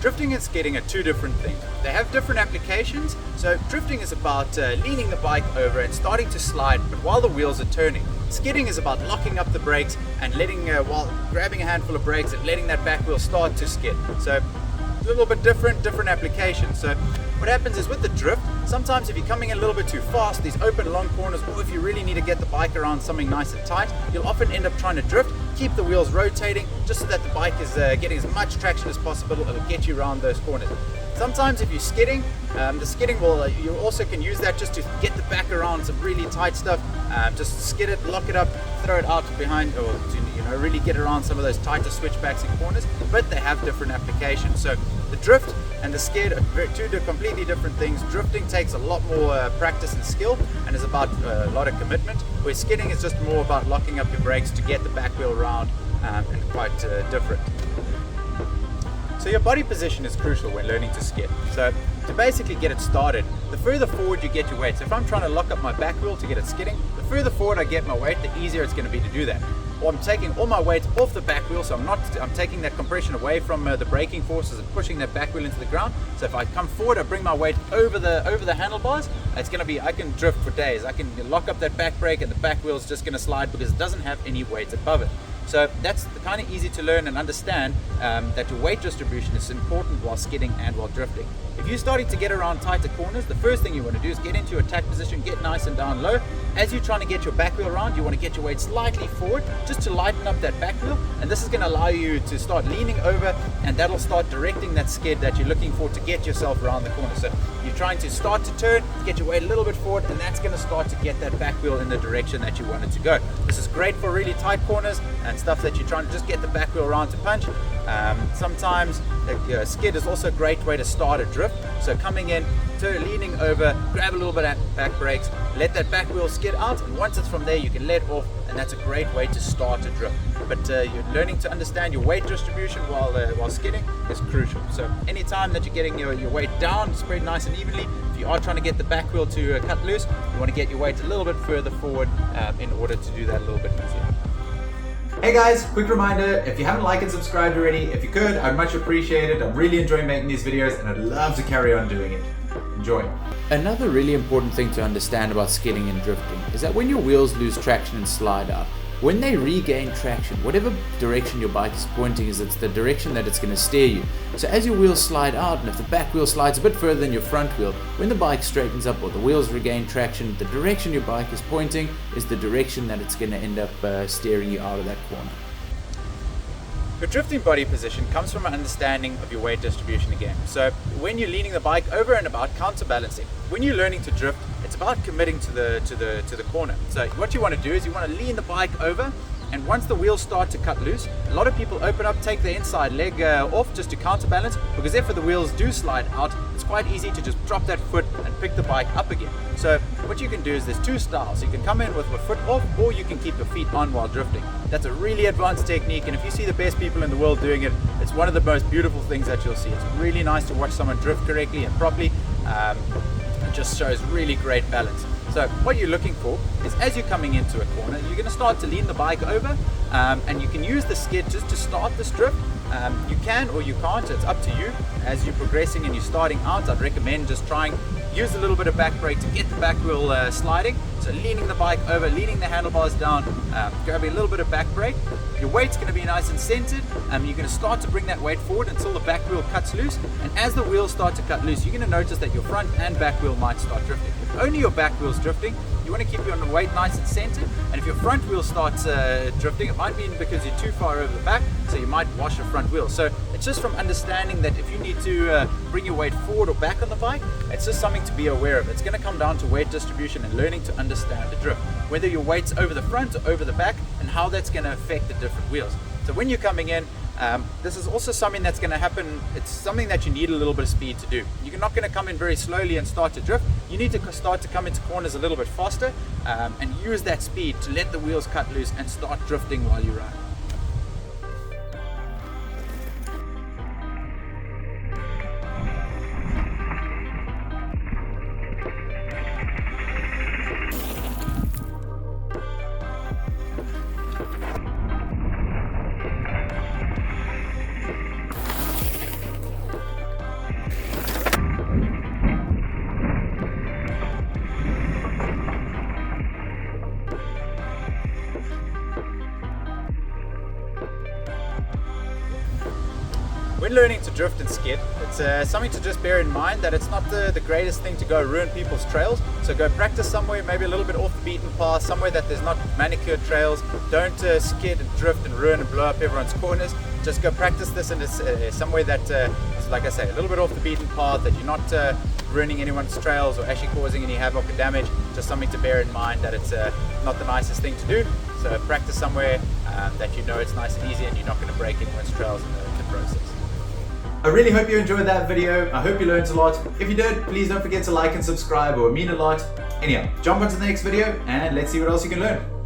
drifting and skidding are two different things. They have different applications. So drifting is about leaning the bike over and starting to slide, but while the wheels are turning. Skidding is about locking up the brakes and letting, while grabbing a handful of brakes and letting that back wheel start to skid. So a little bit different applications. So what happens is with the drift, sometimes if you're coming in a little bit too fast, these open long corners, or if you really need to get the bike around something nice and tight, you'll often end up trying to drift, keep the wheels rotating, just so that the bike is getting as much traction as possible. It'll get you around those corners. Sometimes if you're skidding, the skidding will, you also can use that just to get the back around some really tight stuff. Just skid it, lock it up, throw it out behind, or to really get around some of those tighter switchbacks and corners, but they have different applications. So the drift and the skid are two completely different things. Drifting takes a lot more practice and skill and is about a lot of commitment, where skidding is just more about locking up your brakes to get the back wheel around, and quite different. So your body position is crucial when learning to skid. So to basically get it started, the further forward you get your weight. So if I'm trying to lock up my back wheel to get it skidding, the further forward I get my weight, the easier it's going to be to do that. Or I'm taking all my weight off the back wheel, so I'm taking that compression away from the braking forces and pushing that back wheel into the ground. So if I come forward, I bring my weight over the handlebars, it's going to be, I can drift for days. I can lock up that back brake and the back wheel is just going to slide because it doesn't have any weight above it. So that's kind of easy to learn and understand, that your weight distribution is important while skidding and while drifting. If you're starting to get around tighter corners, the first thing you want to do is get into your attack position, get nice and down low. As you're trying to get your back wheel around, you want to get your weight slightly forward just to lighten up that back wheel, and this is going to allow you to start leaning over, and that'll start directing that skid that you're looking for to get yourself around the corner. So you're trying to start to turn, get your weight a little bit forward, and that's going to start to get that back wheel in the direction that you want it to go. This is great for really tight corners and stuff that you're trying to just get the back wheel around to punch. Sometimes a skid is also a great way to start a drift. So coming in, leaning over, grab a little bit of back brakes, let that back wheel skid out, and once it's from there you can let off, and that's a great way to start a drift. But you're learning to understand your weight distribution while skidding is crucial. So anytime that you're getting your weight down, spread nice and evenly. If you are trying to get the back wheel to cut loose, you want to get your weight a little bit further forward in order to do that a little bit easier. Hey guys, quick reminder, if you haven't liked and subscribed already, if you could, I'd much appreciate it. I'm really enjoying making these videos and I'd love to carry on doing it. Enjoy. Another really important thing to understand about skidding and drifting is that when your wheels lose traction and slide out, when they regain traction, whatever direction your bike is pointing it's the direction that it's going to steer you. So as your wheels slide out, and if the back wheel slides a bit further than your front wheel, when the bike straightens up or the wheels regain traction, the direction your bike is pointing is the direction that it's going to end up steering you out of that corner. Your drifting body position comes from an understanding of your weight distribution again. So when you're leaning the bike over and about counterbalancing, when you're learning to drift, it's about committing to the corner. So what you want to do is you want to lean the bike over, and once the wheels start to cut loose, a lot of people open up, take the inside leg off just to counterbalance, because if the wheels do slide out, it's quite easy to just drop that foot and pick the bike up again. So what you can do is there's two styles. You can come in with a foot off, or you can keep your feet on while drifting. That's a really advanced technique, and if you see the best people in the world doing it, it's one of the most beautiful things that you'll see. It's really nice to watch someone drift correctly and properly. It just shows really great balance. So what you're looking for is, as you're coming into a corner, you're going to start to lean the bike over, and you can use the skid just to start this drift. You can or you can't, it's up to you. As you're progressing and you're starting out, I'd recommend just use a little bit of back brake to get the back wheel sliding. So leaning the bike over, leaning the handlebars down, grabbing a little bit of back brake. Your weight's going to be nice and centered. You're going to start to bring that weight forward until the back wheel cuts loose. And as the wheels start to cut loose, you're going to notice that your front and back wheel might start drifting. If only your back wheel's drifting, you want to keep your weight nice and centered. And if your front wheel starts drifting, it might be because you're too far over the back, so you might wash your front wheel. So it's just from understanding that if you need to bring your weight forward or back on the bike, it's just something to be aware of. It's going to come down to weight distribution and learning to understand the drift, whether your weight's over the front or over the back, and how that's going to affect the different wheels. So when you're coming in, this is also something that's going to happen. It's something that you need a little bit of speed to do. You're not going to come in very slowly and start to drift. You need to start to come into corners a little bit faster, and use that speed to let the wheels cut loose and start drifting while you ride. when learning to drift and skid, it's something to just bear in mind that it's not the greatest thing to go ruin people's trails. So go practice somewhere, maybe a little bit off the beaten path, somewhere that there's not manicured trails. Don't skid and drift and ruin and blow up everyone's corners. Just go practice this in somewhere that is, like I say, a little bit off the beaten path, that you're not ruining anyone's trails or actually causing any havoc or damage. Just something to bear in mind that it's not the nicest thing to do. So practice somewhere that you know it's nice and easy and you're not going to break anyone's trails in the process. I really hope you enjoyed that video. I hope you learned a lot. If you did, please don't forget to like and subscribe, or it would mean a lot. Anyhow, jump onto the next video and let's see what else you can learn.